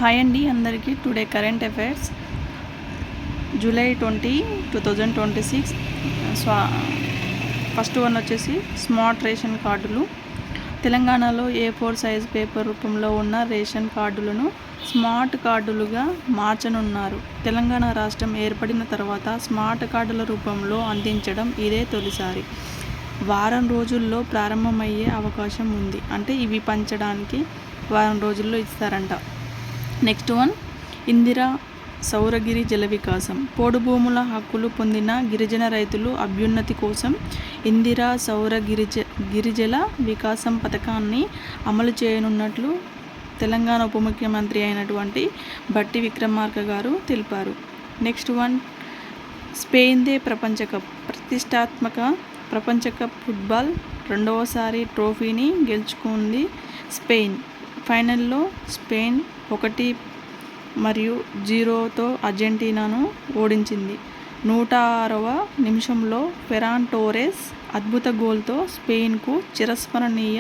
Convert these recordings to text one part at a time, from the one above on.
Hi అండి అందరికీ. Today current affairs July 20, 2026. First one వచ్చేసి స్మార్ట్ రేషన్ కార్డులు. తెలంగాణలో A4 సైజ్ పేపర్ రూపంలో ఉన్న రేషన్ కార్డులను స్మార్ట్ కార్డులుగా మార్చనున్నారు. తెలంగాణ రాష్ట్రం ఏర్పడిన తర్వాత స్మార్ట్ కార్డుల రూపంలో అందించడం ఇదే తొలిసారి. వారం రోజుల్లో ప్రారంభమయ్యే అవకాశం ఉంది. అంటే ఇవి పంచడానికి వారం రోజుల్లో ఇస్తారంట. నెక్స్ట్ వన్, ఇందిరా సౌరగిరి జల వికాసం. పోడు భూముల హక్కులు పొందిన గిరిజన రైతులు అభ్యున్నతి కోసం ఇందిరా సౌర గిరిజల వికాసం పథకాన్ని అమలు చేయనున్నట్లు తెలంగాణ ఉప ముఖ్యమంత్రి అయినటువంటి బట్టి విక్రమార్క గారు తెలిపారు. నెక్స్ట్ వన్, స్పెయిన్దే ప్రపంచ కప్. ప్రతిష్టాత్మక ప్రపంచ కప్ ఫుట్బాల్ రెండవసారి ట్రోఫీని గెలుచుకుంది స్పెయిన్. ఫైనల్లో స్పెయిన్ 1-0తో అర్జెంటీనాను ఓడించింది. 106వ నిమిషంలో ఫెరాన్ టోరెస్ అద్భుత గోల్తో స్పెయిన్కు చిరస్మరణీయ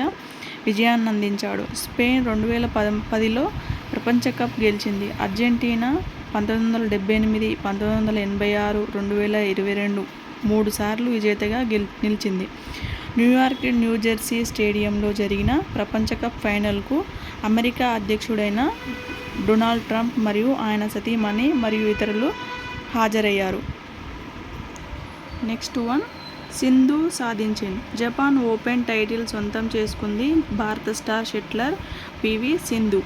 విజయాన్ని అందించాడు. స్పెయిన్ 2010లో ప్రపంచ కప్ గెలిచింది. అర్జెంటీనా 1978, 1986, 2022 3 సార్లు విజేతగా నిలిచింది. న్యూయార్క్ న్యూజెర్సీ స్టేడియంలో జరిగిన ప్రపంచ కప్ ఫైనల్కు అమెరికా అధ్యక్షుడైన డొనాల్డ్ ట్రంప్ మరియు ఆయన సతీమణి మరియు ఇతరులు హాజరయ్యారు. నెక్స్ట్ వన్, సింధు సాధించింది. జపాన్ ఓపెన్ టైటిల్ సొంతం చేసుకుంది భారత star shuttler PV Sindhu.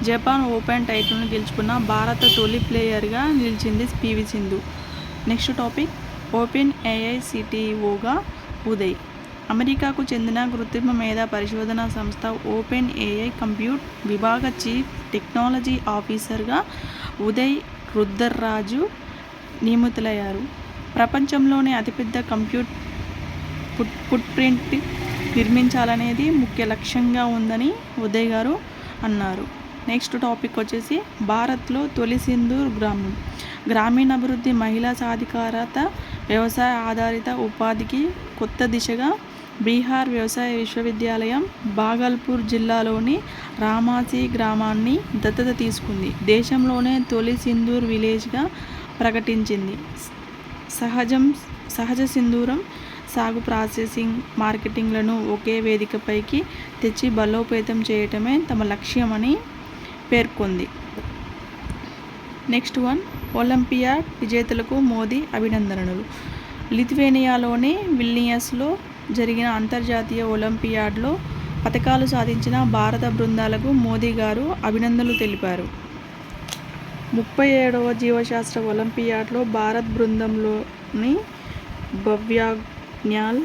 Japan open టైటిల్ను గెలుచుకున్న భారత తొలి ప్లేయర్గా నిలిచింది PV Sindhu. Next topic, Open AI సిటిఓగా ఉదయ్. అమెరికాకు చెందిన కృత్రిమ మేధా పరిశోధనా సంస్థ ఓపెన్ ఏఐ కంప్యూట్ విభాగ చీఫ్ టెక్నాలజీ ఆఫీసర్గా ఉదయ్ రుద్దర్రాజు నియమితులయ్యారు. ప్రపంచంలోనే అతిపెద్ద కంప్యూట్ ఫుట్ప్రింట్ నిర్మించాలనేది ముఖ్య లక్ష్యంగా ఉందని ఉదయ్ గారు అన్నారు. నెక్స్ట్ టాపిక్ వచ్చేసి భారత్లో తొలి సింధు గ్రామం. గ్రామీణాభివృద్ధి, మహిళా సాధికారత, వ్యవసాయ ఆధారిత ఉపాధికి కొత్త దిశగా బీహార్ వ్యవసాయ విశ్వవిద్యాలయం భాగల్పూర్ జిల్లాలోని రామాసి గ్రామాన్ని దత్తత తీసుకుంది. దేశంలోనే తొలి సింధూర్ విలేజ్గా ప్రకటించింది. సహజ సింధూరం సాగు, ప్రాసెసింగ్, మార్కెటింగ్లను ఒకే వేదికపైకి తెచ్చి బలోపేతం చేయటమే తమ లక్ష్యమని పేర్కొంది. నెక్స్ట్ వన్, ఒలింపియాడ్ విజేతలకు మోదీ అభినందనలు. లిథువేనియాలోని విల్నియస్లో జరిగిన అంతర్జాతీయ ఒలింపియాడ్లో పతకాలు సాధించిన భారత బృందాలకు మోదీ గారు అభినందనలు తెలిపారు. 37వ జీవశాస్త్ర ఒలింపియాడ్లో భారత్ బృందంలోని భవ్యాజ్ఞాల్,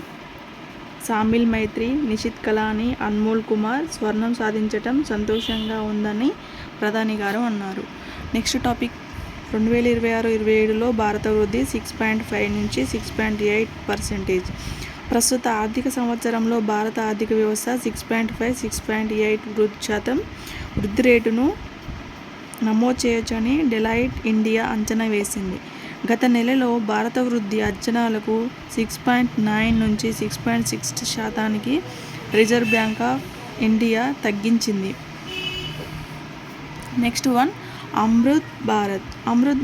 సామిల్ మైత్రి, నిషిత్ కలాని, అన్మోల్ కుమార్ స్వర్ణం సాధించటం సంతోషంగా ఉందని ప్రధాని గారు అన్నారు. నెక్స్ట్ టాపిక్, 2026-27లో భారత వృద్ధి 6.5 నుంచి 6.8%. ప్రస్తుత ఆర్థిక సంవత్సరంలో భారత ఆర్థిక వ్యవస్థ 6.5-6.8% వృద్ధి రేటును నమోదు చేయొచ్చని డెలాయిట్ ఇండియా అంచనా వేసింది. గత నెలలో భారత వృద్ధి అంచనాలకు 6.9 నుంచి 6.6%కి రిజర్వ్ బ్యాంక్ ఆఫ్ ఇండియా తగ్గించింది. Next one, Amrit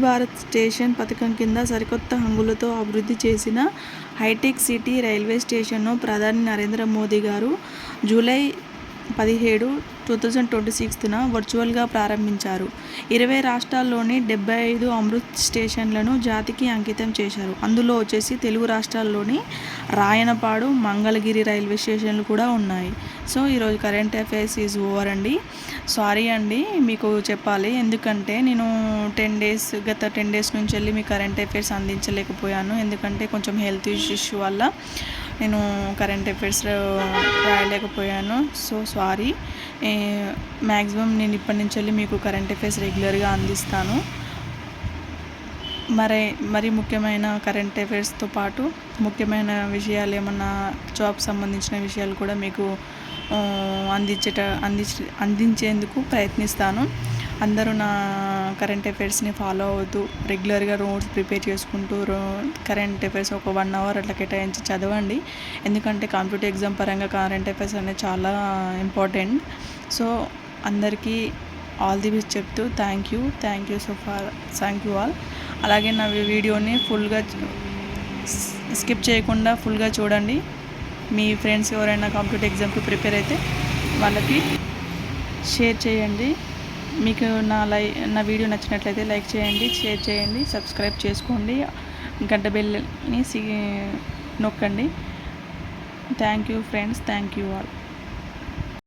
Bharat station పథకం కింద సరికొత్త హంగులతో అభివృద్ధి చేసిన హైటెక్ సిటీ రైల్వే స్టేషన్ను ప్రధాని నరేంద్ర మోదీ గారు జూలై 17, 2026న వర్చువల్గా ప్రారంభించారు. 20 రాష్ట్రాల్లోని 75 అమృత్ స్టేషన్లను జాతికి అంకితం చేశారు. అందులో వచ్చేసి తెలుగు రాష్ట్రాల్లోని రాయనపాడు, మంగళగిరి రైల్వే స్టేషన్లు కూడా ఉన్నాయి. సో ఈరోజు కరెంట్ అఫైర్స్ ఈజ్ ఓవర్ అండి. సారీ అండి మీకు చెప్పాలి, ఎందుకంటే నేను గత 10 డేస్ నుంచి వెళ్ళి మీ కరెంట్ అఫైర్స్ అందించలేకపోయాను. ఎందుకంటే కొంచెం హెల్త్ ఇష్యూ వల్ల నేను కరెంట్ అఫైర్స్ రాయలేకపోయాను. So sorry. మ్యాక్సిమం నేను ఇప్పటి నుంచి వెళ్ళి మీకు కరెంట్ అఫైర్స్ రెగ్యులర్గా అందిస్తాను. మరి ముఖ్యమైన కరెంట్ అఫైర్స్తో పాటు ముఖ్యమైన విషయాలు, ఏమన్నా జాబ్ సంబంధించిన విషయాలు కూడా మీకు అందించేందుకు ప్రయత్నిస్తాను. అందరూ నా కరెంట్ అఫైర్స్ని ఫాలో అవుతూ రెగ్యులర్గా నోట్స్ ప్రిపేర్ చేసుకుంటూ కరెంట్ అఫైర్స్ ఒక 1 అవర్ అట్లా కేటాయించి చదవండి. ఎందుకంటే కాంపిటేటివ్ ఎగ్జామ్ పరంగా కరెంట్ అఫైర్స్ అనేది చాలా ఇంపార్టెంట్. సో అందరికీ ఆల్ ది బెస్ట్ చెప్తూ thank you so far, thank you all. అలాగే నా వీడియోని ఫుల్గా స్కిప్ చేయకుండా ఫుల్గా చూడండి. మీ ఫ్రెండ్స్ ఎవరైనా కాంపిటేటివ్ ఎగ్జామ్కి ప్రిపేర్ అయితే వాళ్ళకి షేర్ చేయండి. మీకు నా వీడియో నచ్చినట్లయితే లైక్ చేయండి, షేర్ చేయండి, సబ్స్క్రైబ్ చేసుకోండి, గంట బెల్ని నొక్కండి. Thank you friends, thank you all.